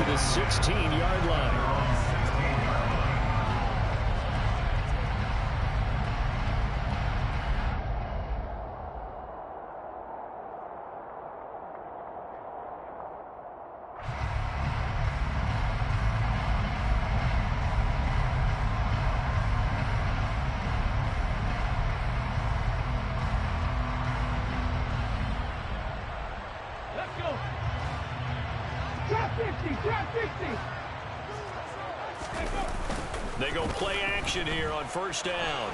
to the 16-yard line. They go play action here on first down.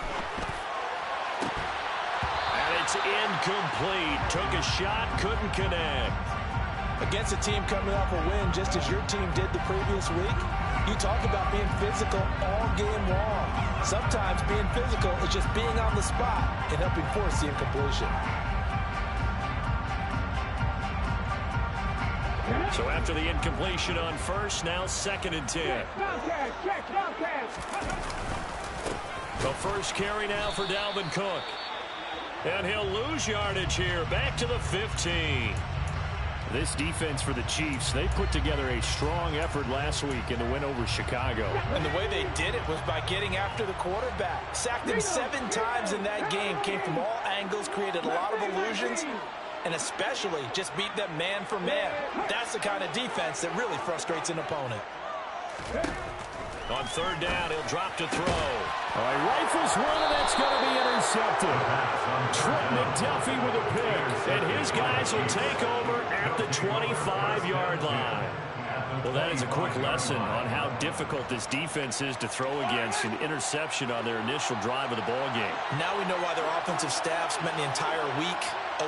And it's incomplete. Took a shot, couldn't connect. Against a team coming off a win just as your team did the previous week, you talk about being physical all game long. Sometimes being physical is just being on the spot and helping force the incompletion. So after the incompletion on first, now 2nd and 10. The first carry now for Dalvin Cook. And he'll lose yardage here. Back to the 15. This defense for the Chiefs, they put together a strong effort last week in the win over Chicago. And the way they did it was by getting after the quarterback. Sacked him 7 times in that game. Came from all angles, created a lot of illusions, and especially just beat them man for man. That's the kind of defense that really frustrates an opponent. On 3rd down, he'll drop to throw. All right, rifles one, and that's going to be intercepted. Trent McDuffie with a pick, and his guys will take over at the 25-yard line. Well, that is a quick lesson on how difficult this defense is to throw against. An interception on their initial drive of the ballgame. Now we know why their offensive staff spent the entire week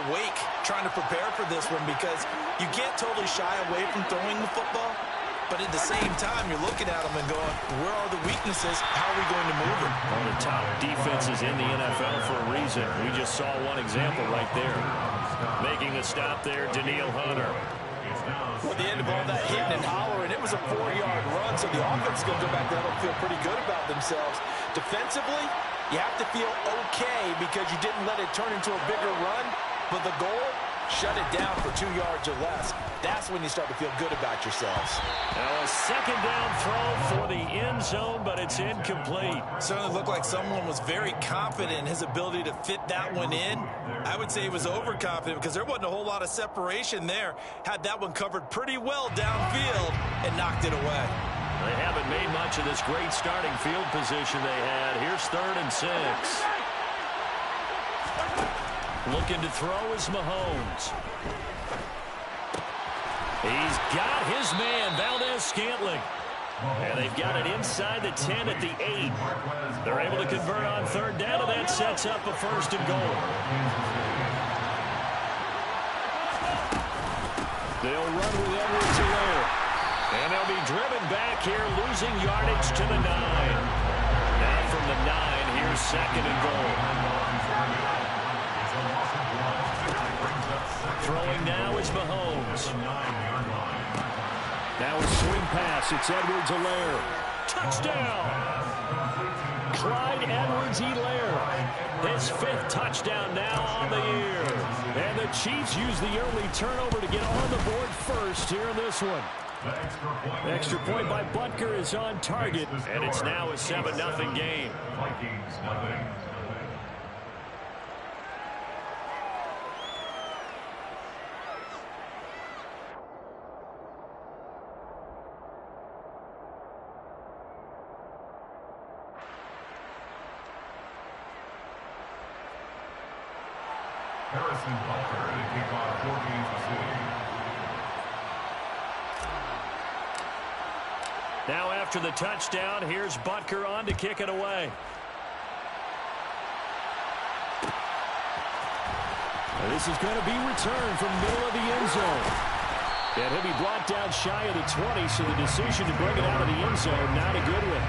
awake trying to prepare for this one, because you can't totally shy away from throwing the football. But at the same time, you're looking at them and going, where are the weaknesses? How are we going to move them? One of the top defenses in the NFL for a reason. We just saw one example right there. Making a stop there, Danielle Hunter. Well, at the end of all that hitting and hollering, it was a 4-yard run, so the offense is going to go back there and feel pretty good about themselves. Defensively, you have to feel okay because you didn't let it turn into a bigger run, but the goal, shut it down for 2 yards or less. That's when you start to feel good about yourselves. Now a 2nd down throw for the end zone, but it's incomplete. Certainly looked like someone was very confident in his ability to fit that one in. I would say he was overconfident because there wasn't a whole lot of separation there. Had that one covered pretty well downfield and knocked it away. They haven't made much of this great starting field position they had. Here's 3rd and 6. Looking to throw is Mahomes. He's got his man, Valdez-Scantling. And they've got it inside the 10 at the 8. They're able to convert on 3rd down, and that sets up a 1st and goal. They'll run with Edwards-Helaire. And they'll be driven back here, losing yardage to the 9. Now from the 9, here's 2nd and goal. Throwing now is Mahomes. Now a swing pass. It's Edwards-Helaire. Touchdown! Clyde Edwards-Helaire. His 5th touchdown now on the year. And the Chiefs use the early turnover to get on the board first here in this one. Extra point by Butker is on target. And it's now a 7-0 game. Harrison Butker to kick off for Kansas City. Now after the touchdown, here's Butker on to kick it away. And this is going to be returned from middle of the end zone. And he'll be brought down shy of the 20, so the decision to bring it out of the end zone, not a good one.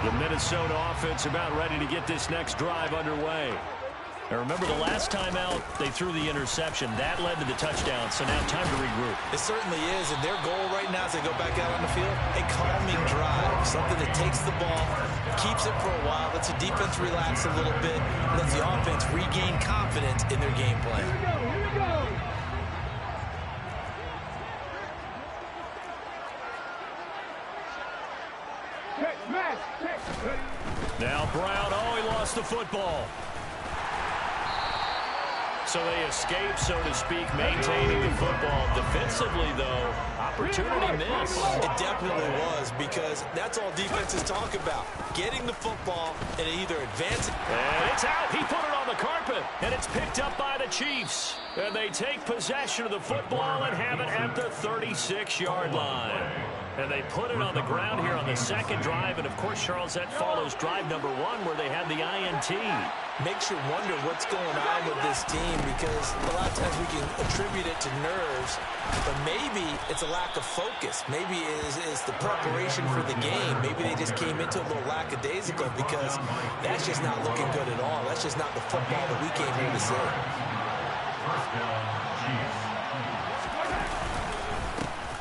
The Minnesota offense about ready to get this next drive underway. Now remember, the last time out, they threw the interception. That led to the touchdown, so now time to regroup. It certainly is, and their goal right now as they go back out on the field, a calming drive, something that takes the ball, keeps it for a while, lets the defense relax a little bit, lets the offense regain confidence in their game plan. Here we go. Now Brown, he lost the football. So they escape, so to speak, maintaining the football. Defensively, though, opportunity miss. It definitely was, because that's all defenses talk about. Getting the football and either advancing. And it's out. He put it on the carpet, and it's picked up by the Chiefs. And they take possession of the football and have it at the 36-yard line. And they put it on the ground here on the second drive. And, of course, Charles, that follows drive number 1 where they had the INT. Makes you wonder what's going on with this team, because a lot of times we can attribute it to nerves, but maybe it's a lack of focus. Maybe it's the preparation for the game. Maybe they just came into a little lackadaisical, because that's just not looking good at all. That's just not the football that we came here to see. First down, Chiefs.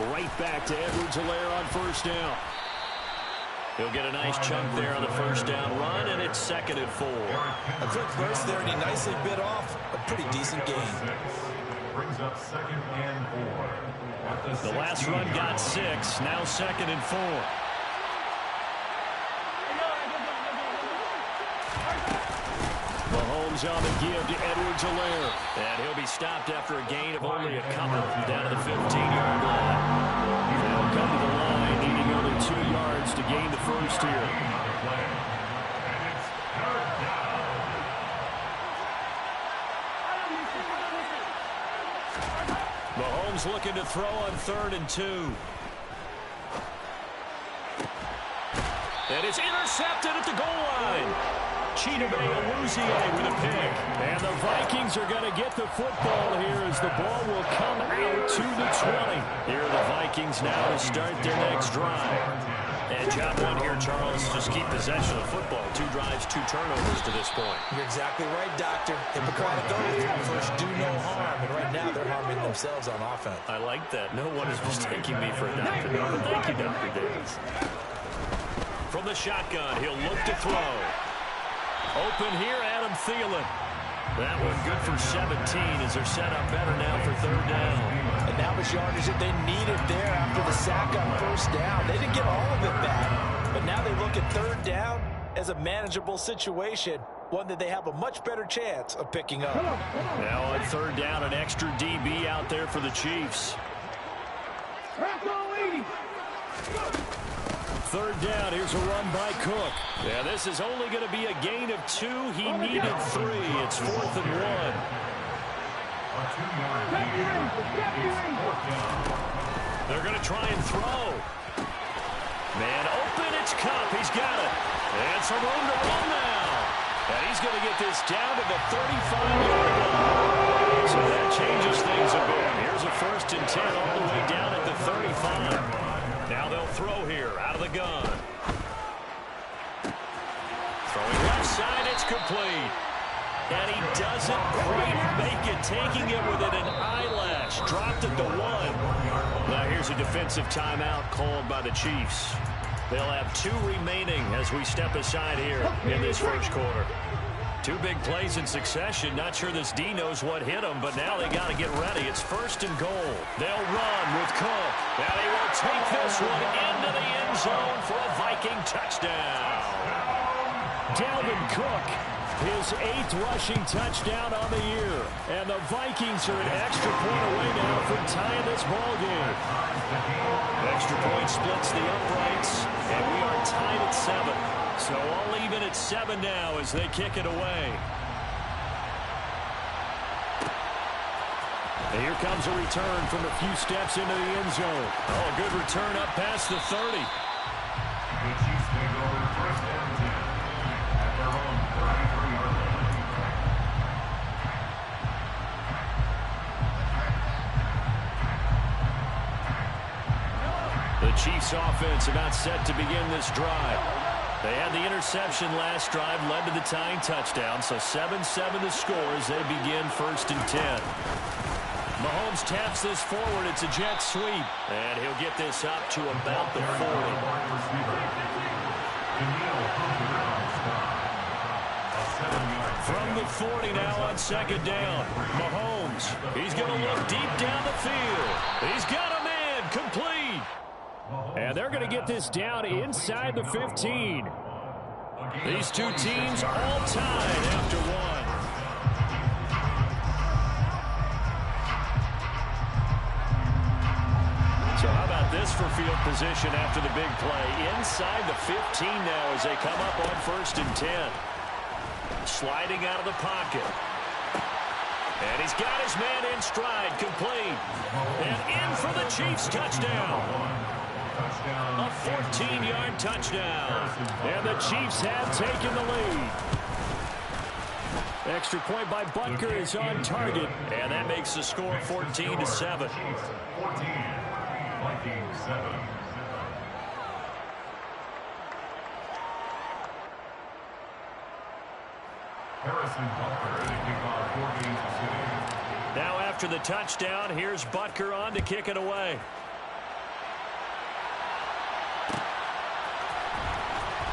Right back to Edwards-Helaire on first down. He'll get a nice chunk there on the first down run, and it's 2nd and 4. A quick burst there, and he nicely bit off a pretty decent gain. Brings up 2nd and 4. The last run got 6, now 2nd and 4. Mahomes on the give to Edwards-Helaire. And he'll be stopped after a gain of only a couple down to the 15-yard line. They'll come to the line, needing only 2 yards to gain the first here. Mahomes looking to throw on 3rd and 2. And it's intercepted at the goal line. Chidobe Awuzie with a pick. And the Vikings are going to get the football here as the ball will come out to the 20. Here are the Vikings now to start their next drive. And job 1 here, Charles, just keep possession of the football. 2 drives, 2 turnovers to this point. You're exactly right, Doctor. Hippocratic oath. First, do no harm. And right now, they're harming themselves on offense. I like that. No one is mistaking me for a doctor. No, thank you, Dr. Davis. From the shotgun, he'll look to throw. Open here, Adam Thielen. That one good for 17 as they're set up better now for 3rd down. And that was yardage that they needed there after the sack on first down. They didn't get all of it back, but now they look at 3rd down as a manageable situation, one that they have a much better chance of picking up. Now on 3rd down, an extra DB out there for the Chiefs. 3rd down, here's a run by Cook. Yeah, this is only going to be a gain of 2. He needed 3. It's 4th and 1. They're going to try and throw. Man open, it's Cup. He's got it. And some room to run now. And he's going to get this down to the 35-yard line. So that changes things a bit. Here's a 1st and 10 all the way down at the 35. Now they'll throw here out of the gun. Throwing left side, it's complete. And he doesn't quite make it, taking it within an eyelash. Dropped it to 1. Now here's a defensive timeout called by the Chiefs. They'll have 2 remaining as we step aside here in this first quarter. 2 big plays in succession. Not sure this D knows what hit him, but now they got to get ready. It's 1st and goal. They'll run with Cook. Now they will take this one into the end zone for a Viking touchdown. Dalvin Cook, his 8th rushing touchdown on the year. And the Vikings are an extra point away now from tying this ball game. Extra point splits the uprights, and we are tied at 7. So all even at 7 now as they kick it away. And here comes a return from a few steps into the end zone. Oh, a good return up past the 30. The Chiefs take over 1st and 10 at their own 33-yard line. The Chiefs offense about set to begin this drive. They had the interception last drive, led to the tying touchdown, so 7-7 the score as they begin 1st and 10. Mahomes taps this forward. It's a jet sweep, and he'll get this up to about the 40. From the 40 now on 2nd down. Mahomes, he's going to look deep down the field. He's got a man, complete. And they're going to get this down inside the 15. These two teams all tied after one. So how about this for field position after the big play? Inside the 15 now as they come up on 1st and 10. Sliding out of the pocket. And he's got his man in stride, complete. And in for the Chiefs touchdown. A 14-yard touchdown. And the Chiefs have taken the lead. Extra point by Butker is on target. And that makes the score 14-7. 14, Vikings 7. Harrison Butker to kick off 4 Kansas City. Now after the touchdown, here's Butker on to kick it away.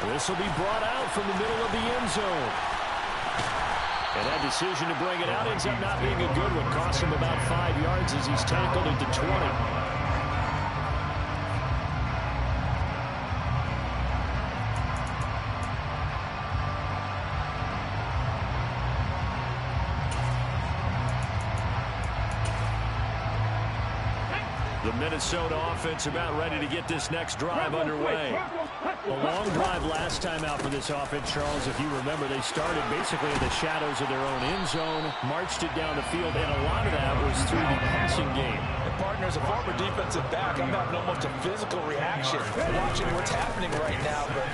This will be brought out from the middle of the end zone. And that decision to bring it out ends up not being a good one. Costs him about 5 yards as he's tackled at the 20. The Minnesota offense about ready to get this next drive underway. A long drive last time out for this offense, Charles. If you remember, they started basically in the shadows of their own end zone, marched it down the field, and a lot of that was through the passing game. And partner, as a former defensive back, I'm having almost a physical reaction watching what's happening right now. But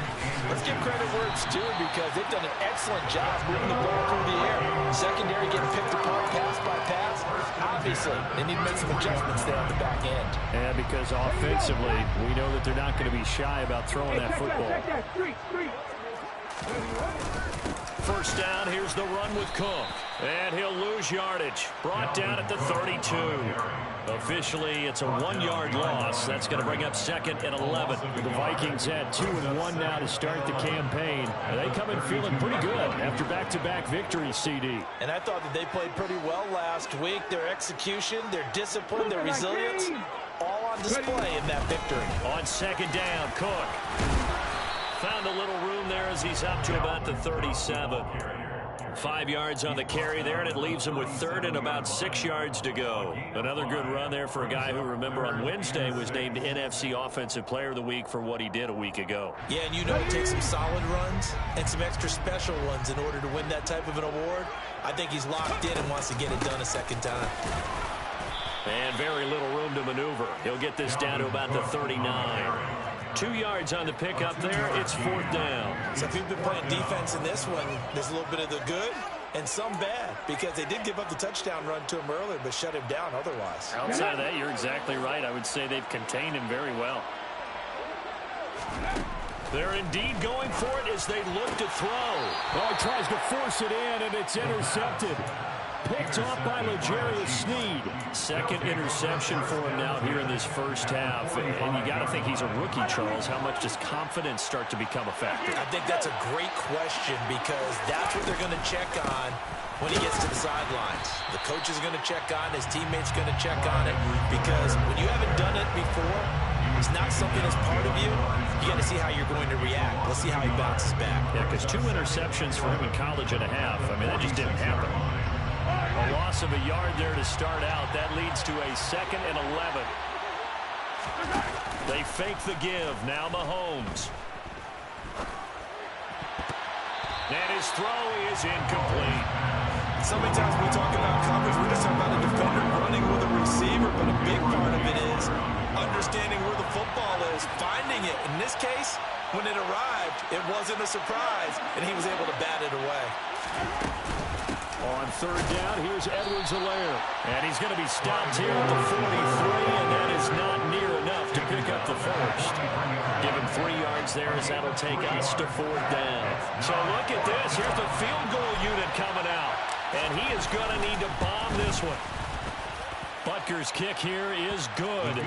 let's give credit where it's due because they've done an excellent job moving the ball through the air. Secondary getting picked apart pass by pass. Obviously, they need to make some adjustments there on the back end. And because offensively, we know that they're not going to be shy about throwing that football. First down, here's the run with Cook. And he'll lose yardage. Brought down at the 32. Officially, it's a 1-yard loss. That's going to bring up 2nd and 11. The Vikings at 2-1 now to start the campaign. They come in feeling pretty good after back-to-back victories, CD. And I thought that they played pretty well last week. Their execution, their discipline, their resilience, all on display in that victory. On 2nd down, Cook. Found a little room there as he's up to about the 37. 5 yards on the carry there, and it leaves him with 3rd and about 6 yards to go. Another good run there for a guy who, remember, on Wednesday was named NFC Offensive Player of the Week for what he did a week ago. Yeah, and you know it takes some solid runs and some extra special ones in order to win that type of an award. I think he's locked in and wants to get it done a second time. And very little room to maneuver. He'll get this down to about the 39. 2 yards on the pickup there. It's 4th down. So if you've been playing defense in this one, there's a little bit of the good and some bad because they did give up the touchdown run to him earlier but shut him down otherwise. Outside of that, you're exactly right. I would say they've contained him very well. They're indeed going for it as they look to throw. Oh, he tries to force it in, and it's intercepted. Picked off by L'Jarius Sneed. 2nd interception for him now here in this first half. And you got to think he's a rookie, Charles. How much does confidence start to become a factor? I think that's a great question because that's what they're going to check on when he gets to the sidelines. The coach is going to check on, his teammates going to check on it because when you haven't done it before, it's not something that's part of you. You got to see how you're going to react. Let's see how he bounces back. Yeah, because 2 interceptions for him in college and a half. I mean, that just didn't happen. A loss of a yard there to start out. That leads to a 2nd and 11. They fake the give. Now Mahomes. And his throw is incomplete. So many times when we talk about coverage, we're just talking about a defender running with a receiver, but a big part of it is understanding where the football is, finding it. In this case, when it arrived, it wasn't a surprise, and he was able to bat it away. On 3rd down, here's Edwards-Helaire. And he's going to be stopped here at the 43, and that is not near enough to pick up the first. Give him 3 yards yards there as that'll take us to 4th down. So look at this. Here's the field goal unit coming out. And he is going to need to bomb this one. Butker's kick here is good.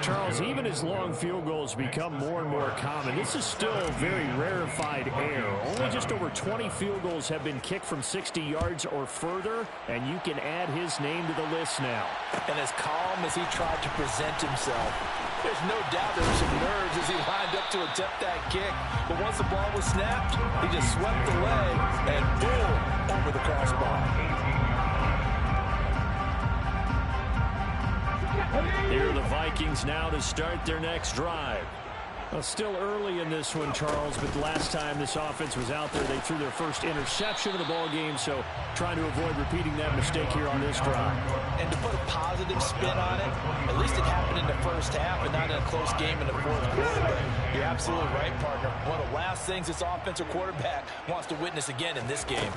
Charles, even as long field goals become more and more common, this is still very rarefied air. Only just over 20 field goals have been kicked from 60 yards or further, and you can add his name to the list now. And as calm as he tried to present himself, there's no doubt there were some nerves as he lined up to attempt that kick. But once the ball was snapped, he just swept away and boom, over the crossbar. Here are the Vikings now to start their next drive. Well, still early in this one, Charles, but the last time this offense was out there, they threw their first interception of the ball game, so trying to avoid repeating that mistake here on this drive. And to put a positive spin on it, at least it happened in the first half and not in a close game in the fourth quarter. But you're absolutely right, partner. One of the last things this offensive quarterback wants to witness again in this game.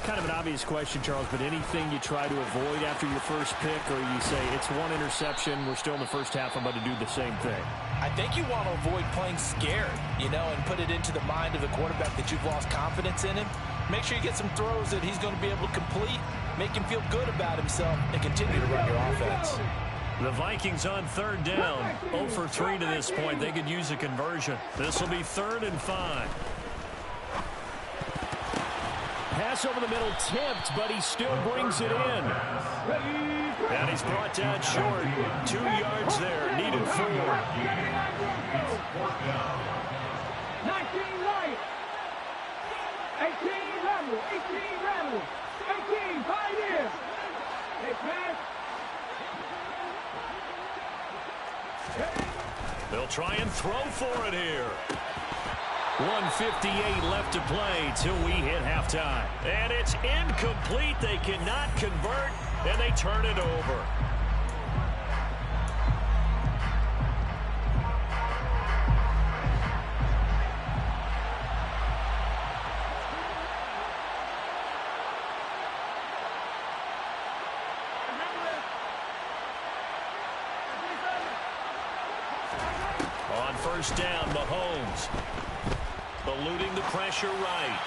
Kind of an obvious question, Charles, but anything you try to avoid after your first pick, or you say it's one interception, we're still in the first half, I'm about to do the same thing? I think you want to avoid playing scared, and put it into the mind of the quarterback that you've lost confidence in him. Make sure you get some throws that he's going to be able to complete, make him feel good about himself, and continue to run your offense. The Vikings on 3rd down. 0 for 3 to this point. They could use a conversion. This will be 3rd and 5. Pass over the middle tipped, but he still brings it in. And he's brought down short. 2 yards there. Needed 4. 19 right. 18 rebel. 18 rebel. 18 pioneer. Hey, pass. They'll try and throw for it here. 1:58 left to play till we hit halftime. And it's incomplete. They cannot convert, and they turn it over. On 1st down, Mahomes. Eluding the pressure right.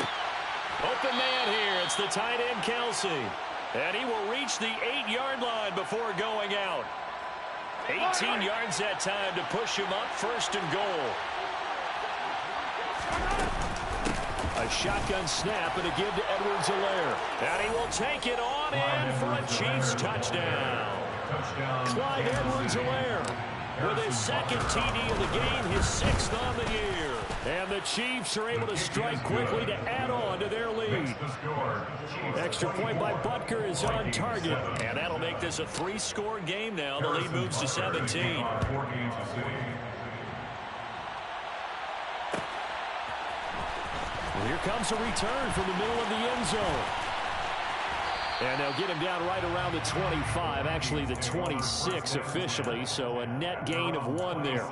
Open man here. It's the tight end, Kelsey. And he will reach the 8-yard line before going out. 18 yards that time to push him up 1st and goal. A shotgun snap and a give to Edwards-Helaire. And he will take it on in for a Chiefs touchdown. Clyde Edwards-Helaire with his 2nd TD of the game, his 6th on the year. And the Chiefs are able to strike quickly to add on to their lead. Extra point by Butker is on target. And that'll make this a 3-score game now. The lead moves to 17. Well, here comes a return from the middle of the end zone. And they'll get him down right around the 25, actually the 26 officially, so a net gain of 1 there.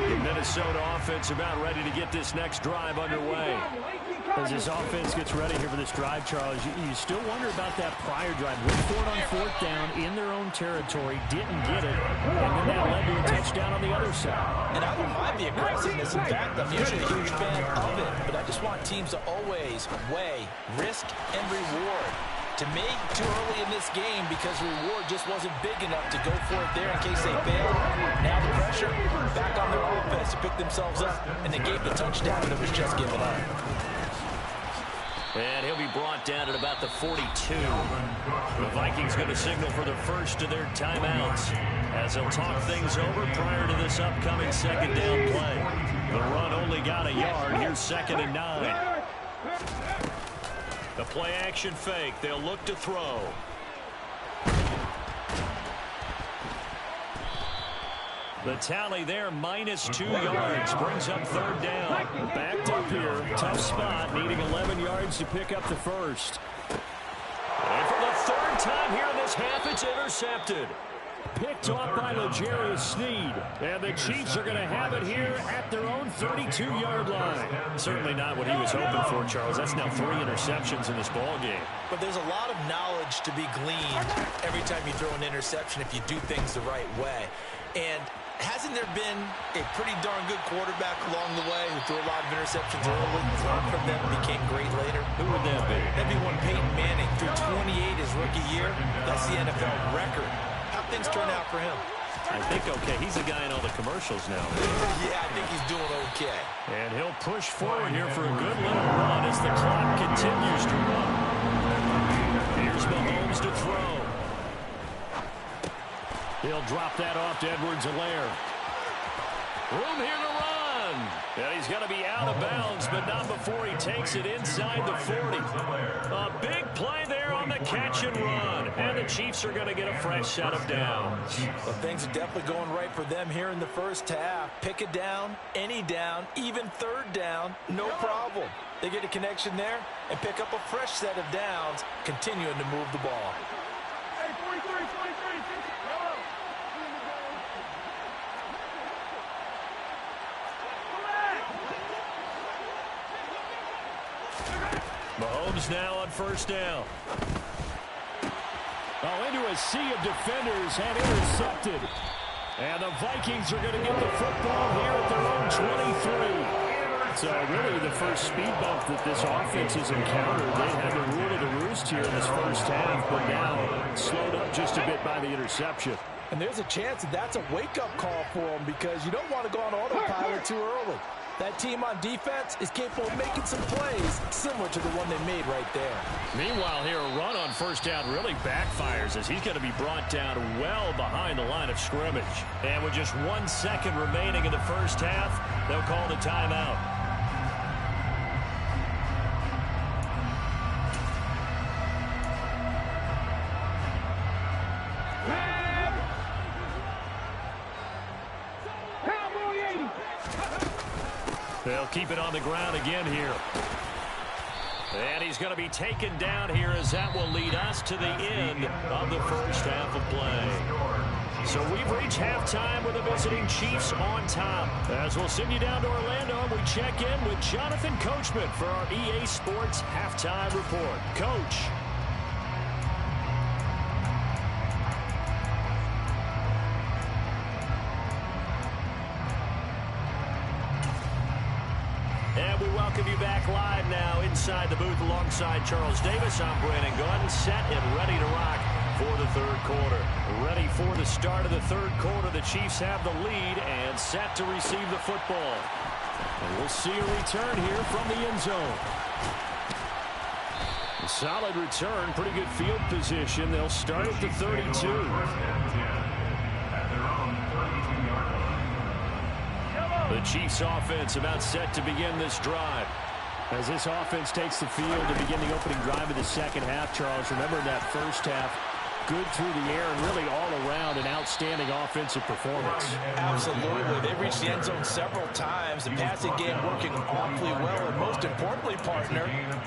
The Minnesota offense about ready to get this next drive underway. As this offense gets ready here for this drive, Charles, you still wonder about that prior drive. Went for it on 4th down in their own territory, didn't get it, and then that led to a touchdown on the other side. And I don't mind the aggressiveness. In fact, I'm usually a huge fan of it, but I just want teams to always weigh risk and reward. To me, too early in this game because reward just wasn't big enough to go for it there in case they failed. Now the pressure back on their offense to pick themselves up, and they gave the touchdown that was just given up. And he'll be brought down at about the 42. The Vikings going to signal for the first of their timeouts as they'll talk things over prior to this upcoming 2nd down play. The run only got a yard. Here's 2nd and 9. The play action fake. They'll look to throw. The tally there, -2 yards, brings up 3rd down. Backed up here, tough spot, needing 11 yards to pick up the first. And for the 3rd time here in this half, it's intercepted. Picked off by L'Jarius Sneed. And the Chiefs are going to have it here at their own 32-yard line. Certainly not what he was hoping for, Charles. That's now 3 interceptions in this ball game. But there's a lot of knowledge to be gleaned every time you throw an interception if you do things the right way. And hasn't there been a pretty darn good quarterback along the way who threw a lot of interceptions early, learned from them, became great later? Who would that be? That'd be one Peyton Manning. Threw 28 his rookie year. That's the NFL record. How'd things turn out for him? I think okay. He's the guy in all the commercials now. Yeah, I think he's doing okay. And he'll push forward here for a good little run as the clock continues to run. Here's Mahomes to throw. He'll drop that off to Edwards-Helaire. Room here to run. And he's going to be out of bounds, but not before he takes it inside the 40. A big play there on the catch and run. And the Chiefs are going to get a fresh set of downs. Well, things are definitely going right for them here in the first half. Pick a down, any down, even third down, no problem. They get a connection there and pick up a fresh set of downs, continuing to move the ball. Mahomes now on first down. Oh, into a sea of defenders and intercepted. And the Vikings are going to get the football here at their own 23. So really the first speed bump that this offense has encountered. They had the rule of the roost here in this first half, but now slowed up just a bit by the interception. And there's a chance that that's a wake-up call for them because you don't want to go on autopilot too early. That team on defense is capable of making some plays similar to the one they made right there. Meanwhile, here a run on first down really backfires as he's going to be brought down well behind the line of scrimmage. And with just 1 second remaining in the first half, they'll call the timeout. They'll keep it on the ground again here. And he's going to be taken down here as that will lead us to the end of the first half of play. So we've reached halftime with the visiting Chiefs on top. As we'll send you down to Orlando, we check in with Jonathan Coachman for our EA Sports Halftime Report. Coach. And we welcome you back live now inside the booth alongside Charles Davis. I'm Brandon Gordon, set and ready to rock for the third quarter. Ready for the start of the third quarter. The Chiefs have the lead and set to receive the football. And we'll see a return here from the end zone. A solid return, pretty good field position. They'll start at the 32. The Chiefs offense about set to begin this drive. As this offense takes the field to begin the opening drive of the second half, Charles, remember in that first half, good through the air and really all around an outstanding offensive performance. Absolutely. They've reached the end zone several times. The passing game working awfully well, and most importantly, partner.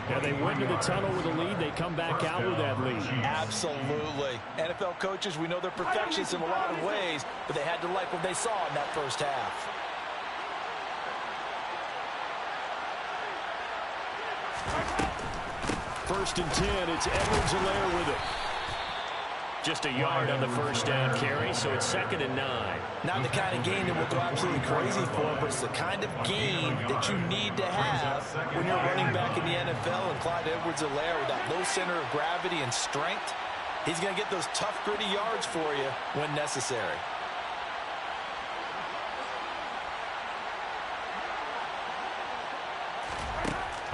Yeah, they went to the tunnel with a lead. They come back out with that lead. Absolutely. NFL coaches, we know they're perfectionists in a lot of ways, but they had to like what they saw in that first half. First and 10, it's Edwards-Helaire with it. Just a yard on the first down carry, so it's 2nd and 9. Not the kind of gain that will go absolutely crazy for, but it's the kind of gain that you need to have when you're running back in the NFL. And Clyde Edwards-Helaire, with that low center of gravity and strength, he's going to get those tough, gritty yards for you when necessary.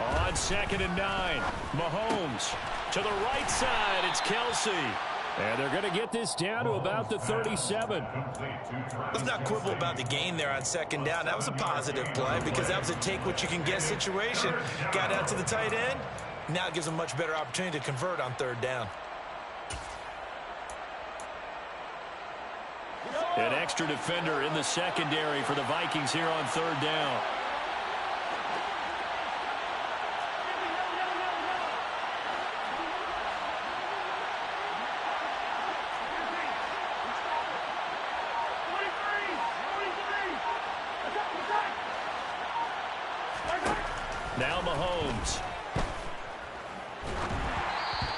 On 2nd and 9, Mahomes to the right side. It's Kelsey. And they're going to get this down to about the 37. Let's not quibble about the gain there on 2nd down. That was a positive play because that was a take-what-you-can-get situation. Got out to the tight end. Now it gives them a much better opportunity to convert on 3rd down. An extra defender in the secondary for the Vikings here on 3rd down. Mahomes.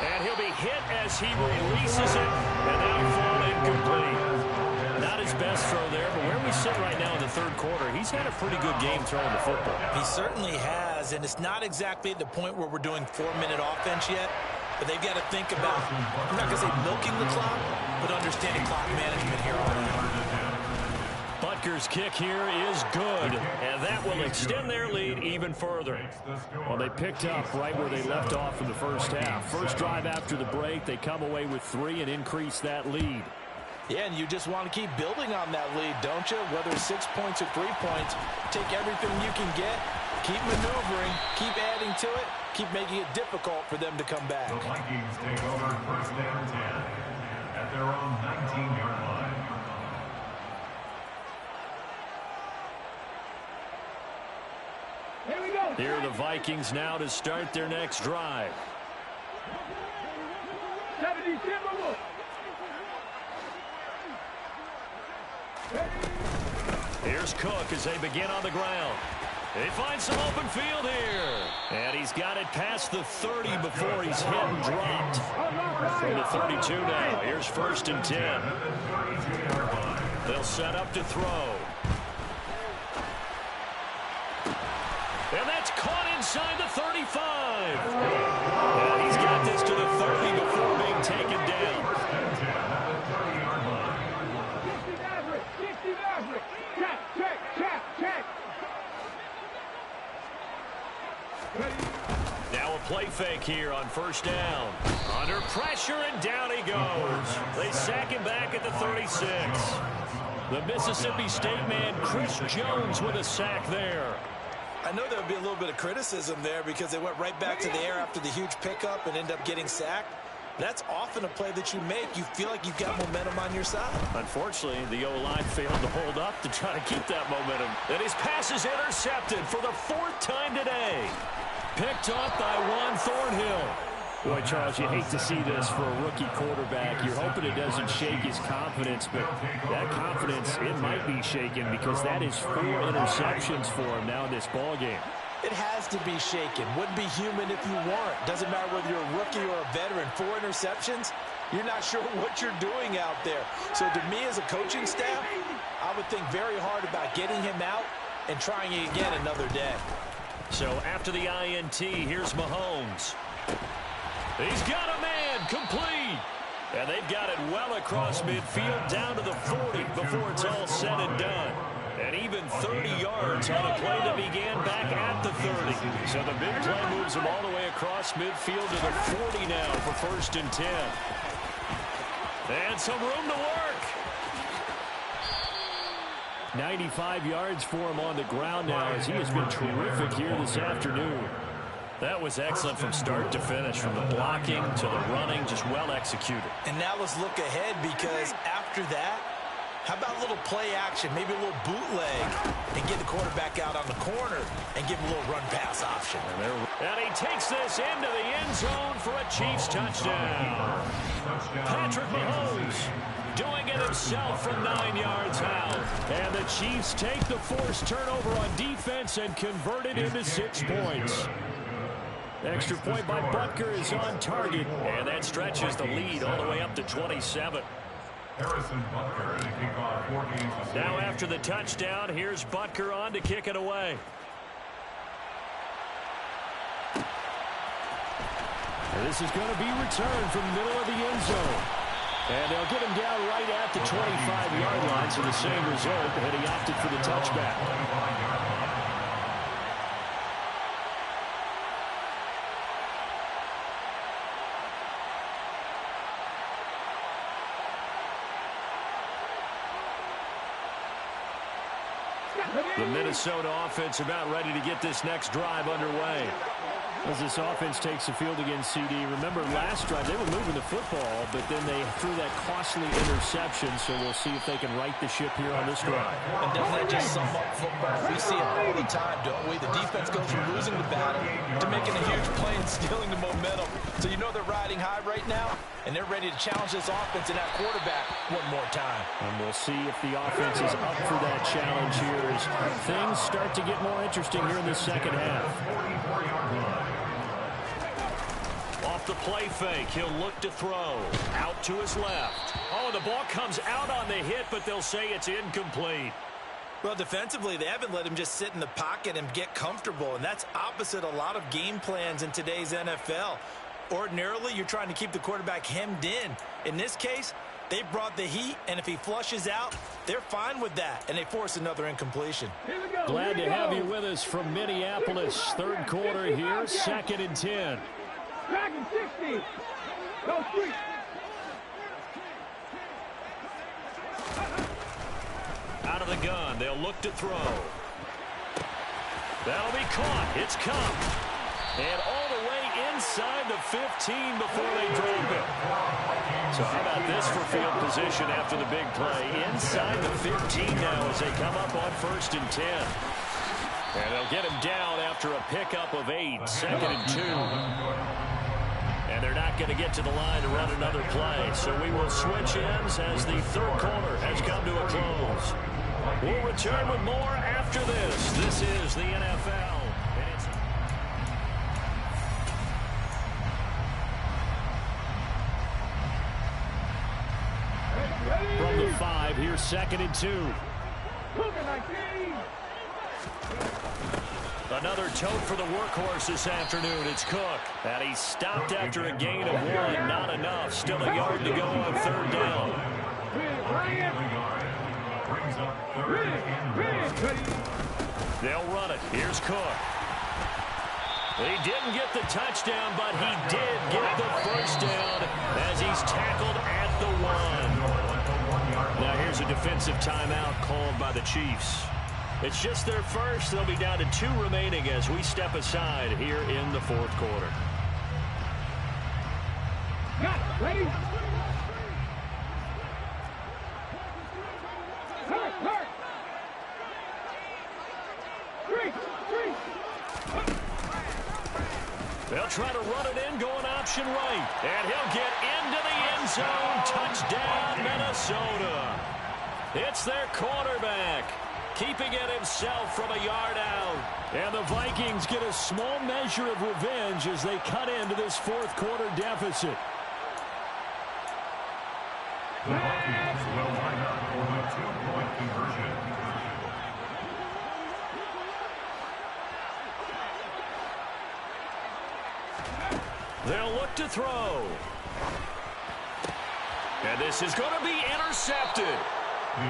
And he'll be hit as he releases it, and that'll fall incomplete. Not his best throw there, but where we sit right now in the third quarter, he's had a pretty good game throwing the football. He certainly has, and it's not exactly at the point where we're doing 4-minute offense yet, but they've got to think about, I'm not going to say milking the clock, but understanding clock management here on out. Butker's kick here is good, and that will extend their lead even further. Well, they picked up right where they left off in the first half. First drive after the break, they come away with 3 and increase that lead. Yeah, and you just want to keep building on that lead, don't you? Whether it's 6 points or 3 points, take everything you can get, keep maneuvering, keep adding to it, keep making it difficult for them to come back. The Vikings take over first down 10 at their own 19-yard line. Here are the Vikings now to start their next drive. Here's Cook as they begin on the ground. They find some open field here. And he's got it past the 30 before he's hit and dropped. From the 32 now. Here's 1st and 10. They'll set up to throw. And that's caught inside the 35. And he's got this to the 30 before being taken down. Now a play fake here on 1st down. Under pressure, and down he goes. They sack him back at the 36. The Mississippi State man, Chris Jones, with a sack there. I know there would be a little bit of criticism there because they went right back to the air after the huge pickup and end up getting sacked. That's often a play that you make. You feel like you've got momentum on your side. Unfortunately, the O-line failed to hold up to try to keep that momentum. And his pass is intercepted for the 4th time today. Picked off by Juan Thornhill. Boy, Charles, you hate to see this for a rookie quarterback. You're hoping it doesn't shake his confidence, but that confidence, it might be shaken because that is 4 interceptions for him now in this ballgame. It has to be shaken. Wouldn't be human if you weren't. Doesn't matter whether you're a rookie or a veteran. 4 interceptions, you're not sure what you're doing out there. So to me as a coaching staff, I would think very hard about getting him out and trying it again another day. So after the INT, here's Mahomes. He's got a man, complete. And they've got it well across midfield down to the 40 before it's all said and done. And even 30 yards on a play that began back at the 30. So the big play moves them all the way across midfield to the 40 now for 1st and 10. And some room to work. 95 yards for him on the ground now as he has been terrific here this afternoon. That was excellent from start to finish, from the blocking to the running, just well executed. And now let's look ahead because after that, how about a little play action, maybe a little bootleg, and get the quarterback out on the corner and give him a little run-pass option. And he takes this into the end zone for a Chiefs touchdown. Patrick Mahomes doing it himself from 9 yards out. And the Chiefs take the forced turnover on defense and convert it into 6 points. Extra point by Butker is on target, and that stretches the lead all the way up to 27. Harrison Butker to kick off 4 games. Now after the touchdown, here's Butker on to kick it away. And this is going to be returned from the middle of the end zone. And they'll get him down right at the 25-yard line, so the same result, and he opted for the touchback. The Minnesota offense about ready to get this next drive underway. As this offense takes the field against CD, remember last drive they were moving the football, but then they threw that costly interception, so we'll see if they can right the ship here on this drive. And doesn't that just sum up football? We see it all the time, don't we? The defense goes from losing the battle to making a huge play and stealing the momentum. So you know they're riding high right now, and they're ready to challenge this offense and that quarterback one more time. And we'll see if the offense is up for that challenge here as things start to get more interesting here in the second half. 4-yard line. Off the play fake, he'll look to throw. Out to his left. Oh, the ball comes out on the hit, but they'll say it's incomplete. Well, defensively, they haven't let him just sit in the pocket and get comfortable, and that's opposite a lot of game plans in today's NFL. Ordinarily, you're trying to keep the quarterback hemmed in. In this case, they brought the heat, and if he flushes out, they're fine with that, and they force another incompletion. Glad to have you with us from Minneapolis. Third quarter here, 2nd and 10. Dragon 60. Go street. Out of the gun, they'll look to throw. That'll be caught. It's Cup. And all the way inside the 15 before they drop it. So how about this for field position after the big play? Inside the 15 now as they come up on 1st and 10. And they'll get him down after a pickup of 8. 2nd and 2. And they're not going to get to the line to run another play. So we will switch ends as the third quarter has come to a close. We'll return with more after this. This is the NFL. From the 5, here's 2nd and 2. Another tote for the workhorse this afternoon. It's Cook. And he stopped after a gain of 1. Not enough. Still a yard to go on 3rd down. They'll run it. Here's Cook. He didn't get the touchdown, but he did get the first down as he's tackled at the 1. Now here's a defensive timeout called by the Chiefs. It's just their first. They'll be down to 2 remaining as we step aside here in the 4th quarter. Got it. Ready? Hurt. 3. They'll try to run it in, going option right. And he'll get into the end zone. Touchdown, Minnesota. It's their quarterback, keeping it himself from a yard out. And the Vikings get a small measure of revenge as they cut into this 4th quarter deficit. The Vikings will line up for the 2-point conversion. They'll look to throw. And this is going to be intercepted.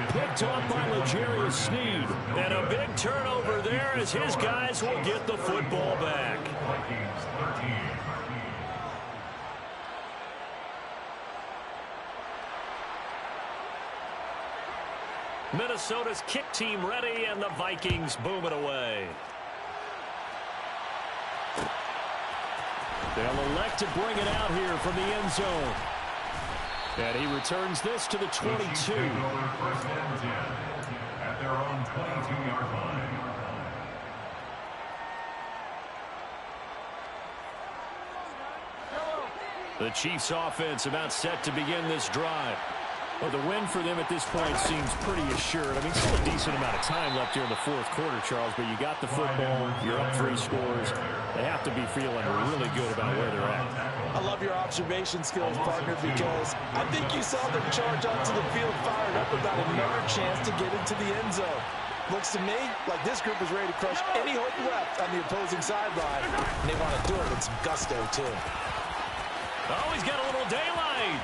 Picked off by L'Jarius Sneed. And a big turnover there as his guys will get the football back. Vikings 13. Minnesota's kick team ready, and the Vikings boom it away. They'll elect to bring it out here from the end zone. And he returns this to the 22. The Chiefs take over 1st and 10 at their own 22-yard line. The Chiefs offense about set to begin this drive. Well, the win for them at this point seems pretty assured. I mean, still a decent amount of time left here in the 4th quarter, Charles, but you got the football, you're up 3 scores. They have to be feeling really good about where they're at. I love your observation skills, partner, because I think you saw them charge onto the field fired up about another chance to get into the end zone. Looks to me like this group is ready to crush any hope left on the opposing sideline, and they want to do it with some gusto, too. Oh, he's got a little daylight.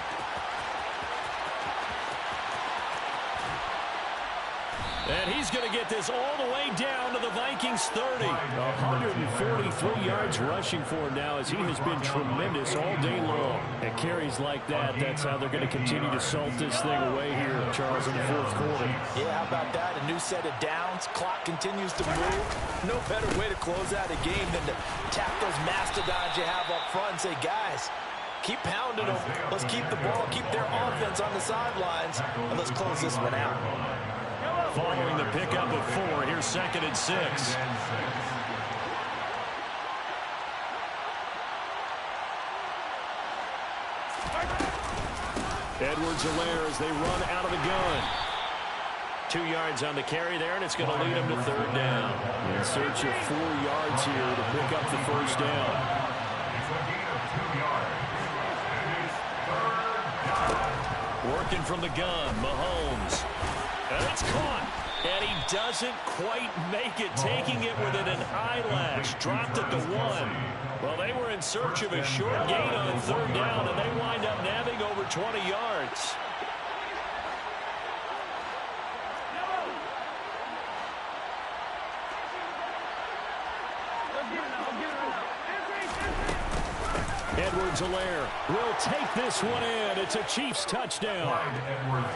And he's going to get this all the way down to the Vikings 30. 143 yards rushing for him now as he has been tremendous all day long. And carries like that, that's how they're going to continue to salt this thing away here, Charles, in the 4th quarter. Yeah, how about that? A new set of downs. Clock continues to move. No better way to close out a game than to tap those mastodons you have up front and say, guys, keep pounding them. Let's keep the ball, keep their offense on the sidelines, and let's close this one out. Following the pickup of 4, here's 2nd and 6. Edwards-Helaire as they run out of the gun. 2 yards on the carry there, and it's going to lead him to 3rd down. In search of 4 yards here to pick up the 1st down. It's a gain of 2 yards. And it's 3rd down. Working from the gun, Mahomes. And it's caught. And he doesn't quite make it, taking it within an eyelash. Dropped at the 1. Well, they were in search of a short gain on 3rd down, and they wind up nabbing over 20 yards. Edwards-Helaire will take this one in. It's a Chiefs touchdown.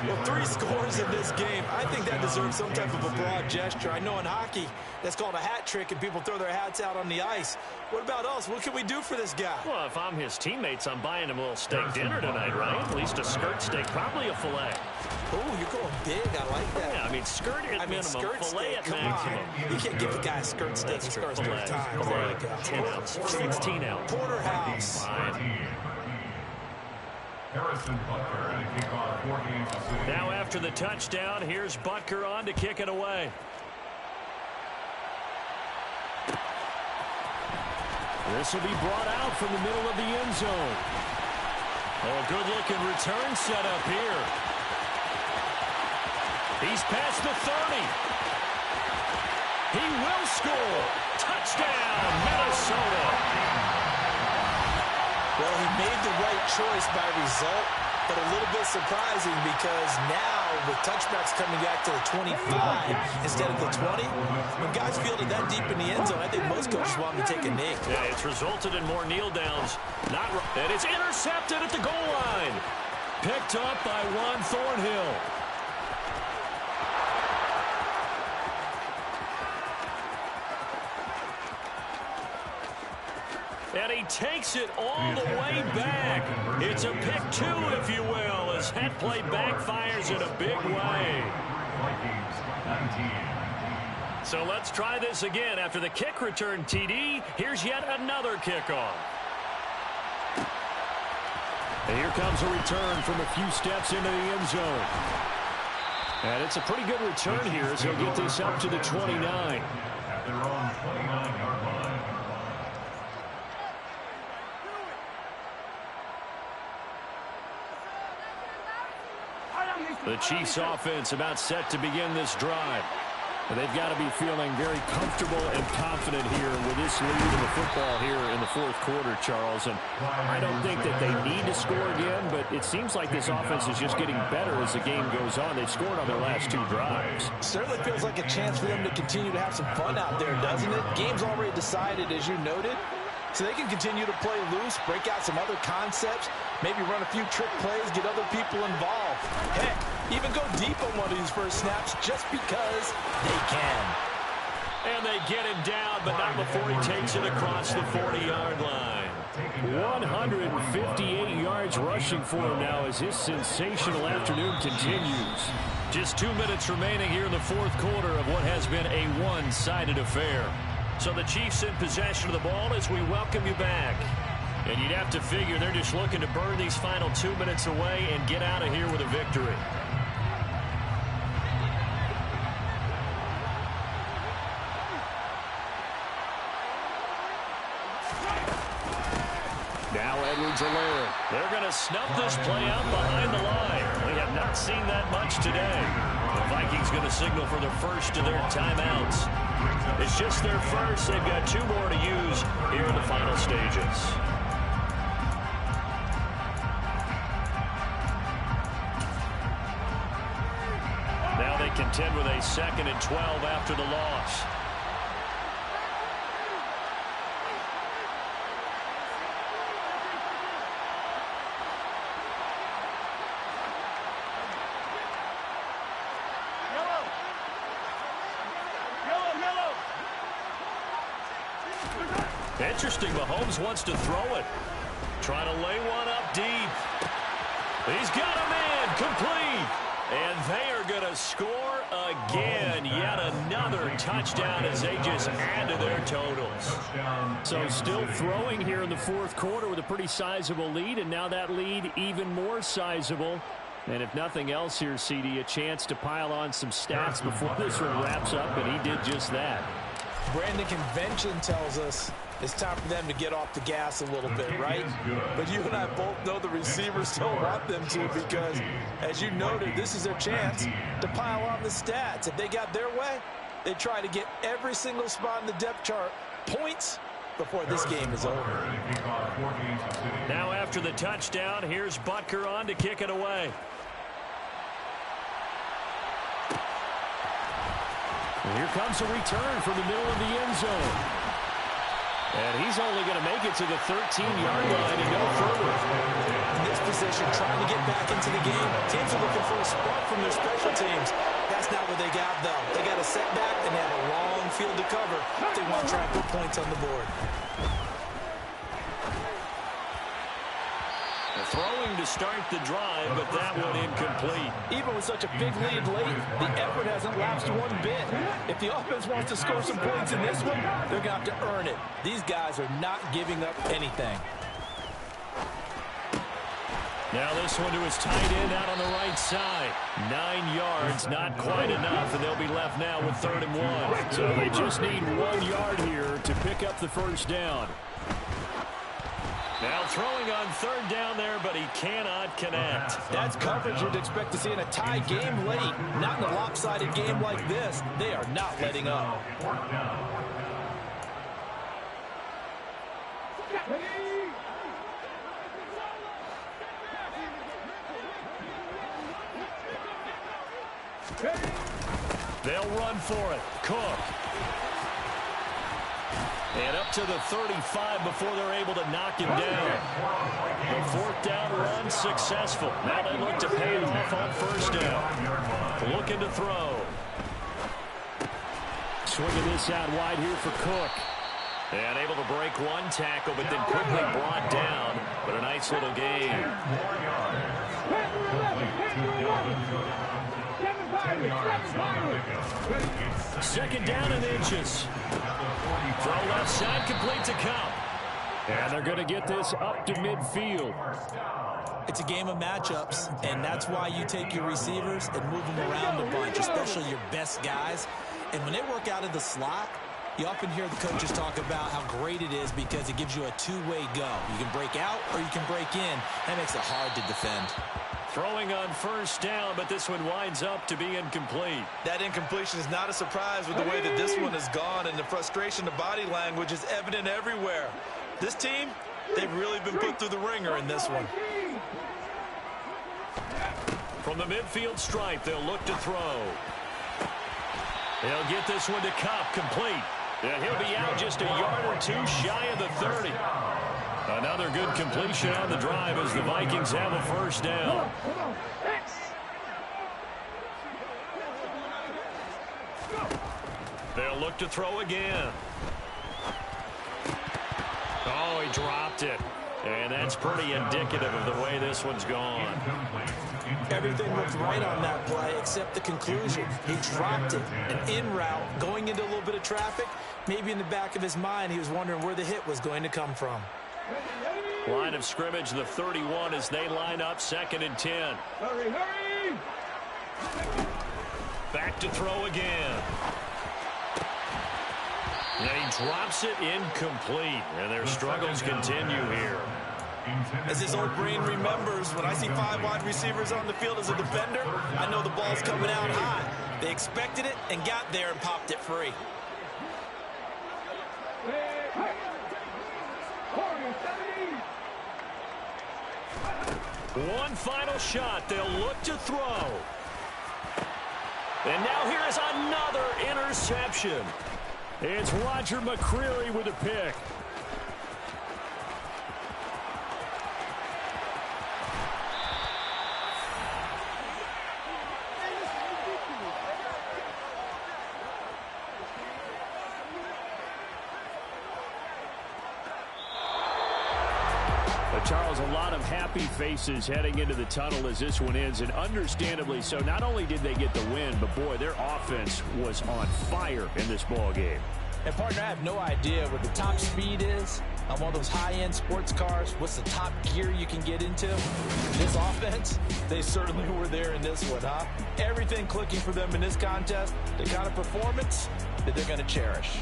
Well, 3 scores in this game. I think that deserves some type of a broad gesture. I know in hockey, that's called a hat trick, and people throw their hats out on the ice. What about us? What can we do for this guy? Well, if I'm his teammates, I'm buying him a little steak dinner tonight, right? At least a skirt steak, probably a filet. Oh, you're going big. I like that. Yeah, I mean, skirt at minimum, skirt filet steak, at come maximum. on. You can't give a guy a skirt steak and skirt steak time. Filet, 10 ounce, 16 ounce. Porterhouse. Harrison Butker and a kickoff 4 games to 6. Now after the touchdown, here's Butker on to kick it away. This will be brought out from the middle of the end zone. Oh, a good-looking return set up here. He's past the 30. He will score. Touchdown, Minnesota. Well, he made the right choice by result, but a little bit surprising because now with touchbacks coming back to the 25 instead of the 20, when guys fielded that deep in the end zone, I think most coaches want them to take a knee. Yeah, it's resulted in more kneel downs. And it's intercepted at the goal line. Picked up by Juan Thornhill. And he takes it all the way back. It's a pick 2, if you will, as that play backfires in a big way. So let's try this again. After the kick return TD, here's yet another kickoff. And here comes a return from a few steps into the end zone. And it's a pretty good return here as he'll get this up to the 29. At their own 29-yard line. The Chiefs offense about set to begin this drive. But they've got to be feeling very comfortable and confident here with this lead in the football here in the 4th quarter, Charles. And I don't think that they need to score again, but it seems like this offense is just getting better as the game goes on. They've scored on their last 2 drives. Certainly feels like a chance for them to continue to have some fun out there, doesn't it? Game's already decided, as you noted. So they can continue to play loose, break out some other concepts, maybe run a few trick plays, get other people involved. Heck, even go deep on one of these first snaps just because they can. And they get him down, but not before he takes it across the 40-yard line. 158 yards rushing for him now as his sensational afternoon continues. Just 2 minutes remaining here in the 4th quarter of what has been a one-sided affair. So the Chiefs in possession of the ball as we welcome you back. And you'd have to figure they're just looking to burn these final 2 minutes away and get out of here with a victory. Now Edwards-Helaire. They're going to snuff this play out behind the line. We have not seen that much today. The Vikings going to signal for the first of their timeouts. It's just their first. They've got 2 more to use here in the final stages. Now they contend with a 2nd and 12 after the loss. Interesting, Mahomes wants to throw it. Trying to lay one up deep. He's got a man complete. And they are going to score again. Yet another touchdown as they just add to their totals. So still throwing here in the 4th quarter with a pretty sizable lead. And now that lead even more sizable And if nothing else here, CD, a chance to pile on some stats before this one wraps up, and he did just that. Brandon, convention tells us it's time for them to get off the gas a little bit, right? But you and I both know the receivers don't want them to because, as you noted, this is their chance to pile on the stats. If they got their way, they try to get every single spot in the depth chart points before this game is over. Now after the touchdown, here's Butker on to kick it away. And here comes a return from the middle of the end zone. And he's only going to make it to the 13-yard line and go further. In this position, trying to get back into the game. Teams are looking for a spark from their special teams. That's not what they got, though. They got a setback, and they have a long field to cover if they want to try and put points on the board. Throwing to start the drive, but that one incomplete. Even with such a big lead late, the effort hasn't lapsed one bit. If the offense wants to score some points in this one, they're going to have to earn it. These guys are not giving up anything. Now this one to his tight end out on the right side. 9 yards, not quite enough, and they'll be left now with 3rd and 1. So they just need 1 yard here to pick up the first down. Now throwing on 3rd down there, but he cannot connect. That's coverage you'd expect to see in a tie game late. Not in a lopsided game like this. They are not letting up. They'll run for it. Cook. And up to the 35 before they're able to knock him down. The 4th down run successful. Now they look to pay it off on 1st down. Looking to throw. Swinging this out wide here for Cook. And able to break one tackle, but then quickly brought down. But a nice little gain. 2nd down and inches. Throw left side, complete to Cup. And they're going to get this up to midfield. It's a game of matchups, and that's why you take your receivers and move them around a bunch, especially your best guys. And when they work out of the slot, you often hear the coaches talk about how great it is because it gives you a two-way go. You can break out or you can break in. That makes it hard to defend. Throwing on 1st down, but this one winds up to be incomplete. That incompletion is not a surprise with the way that this one has gone, and the frustration, the body language is evident everywhere. This team, they've really been put through the ringer in this one. From the midfield stripe, they'll look to throw. They'll get this one to Cup, complete. And he'll be out just a yard or 2 shy of the 30. Another good completion on the drive as the Vikings have a 1st down. They'll look to throw again. Oh, he dropped it. And that's pretty indicative of the way this one's gone. Everything looked right on that play except the conclusion. He dropped it. An in route, going into a little bit of traffic. Maybe in the back of his mind, he was wondering where the hit was going to come from. Line of scrimmage, the 31 as they line up 2nd and 10. Hurry, hurry! Back to throw again. And he drops it incomplete. And their struggles continue here. As his old brain remembers, when I see 5 wide receivers on the field as a defender, I know the ball's coming out high. They expected it and got there and popped it free. One final shot. They'll look to throw. And now here is another interception. It's Roger McCreary with a pick. Charles, a lot of happy faces heading into the tunnel as this one ends, and understandably so. Not only did they get the win, but boy, their offense was on fire in this ball game. And partner, I have no idea what the top speed is, on one of those high-end sports cars, what's the top gear you can get into? This offense, they certainly were there in this one, huh? Everything clicking for them in this contest, the kind of performance that they're going to cherish.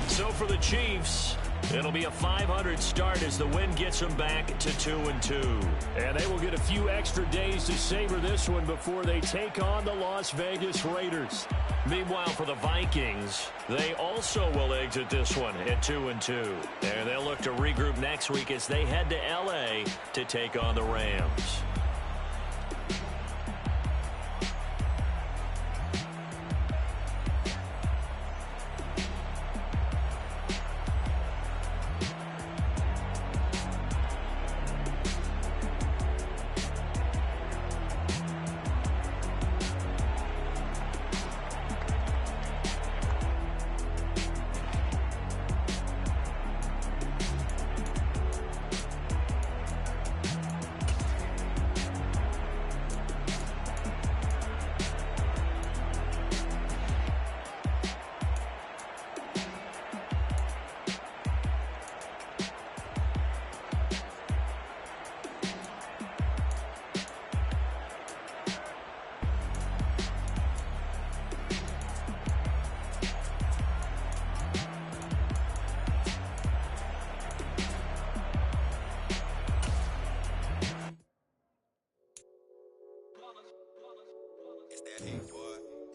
So for the Chiefs, it'll be a 500 start as the win gets them back to 2-2. And they will get a few extra days to savor this one before they take on the Las Vegas Raiders. Meanwhile, for the Vikings, they also will exit this one at 2-2. And they'll look to regroup next week as they head to L.A. to take on the Rams.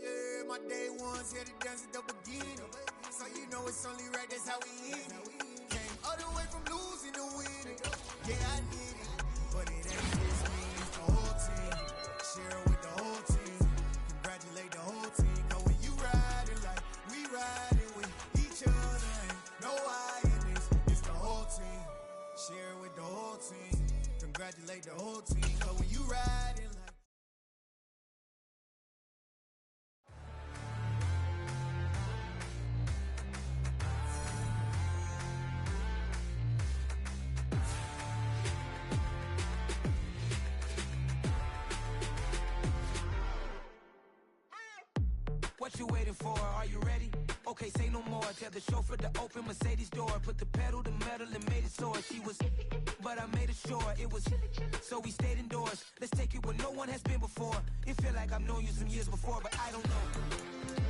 Yeah, my day ones here to dance at the beginning. So you know it's only right, that's how we eat it. Came all the way from losing to winning. Yeah, I did it. But it ain't just me, it's the whole team. Share it with the whole team. Congratulate the whole team. Cause when you riding like we riding with each other, ain't no I in this. It's the whole team. Share it with the whole team. Congratulate the whole team. Cause when you riding like What you waiting for? Are you ready? Okay, say no more. Tell the chauffeur to open Mercedes door. Put the pedal to metal and made it soar. She was, but I made it sure it was. So we stayed indoors. Let's take it where no one has been before. It feel like I've known you some years before, but I don't know.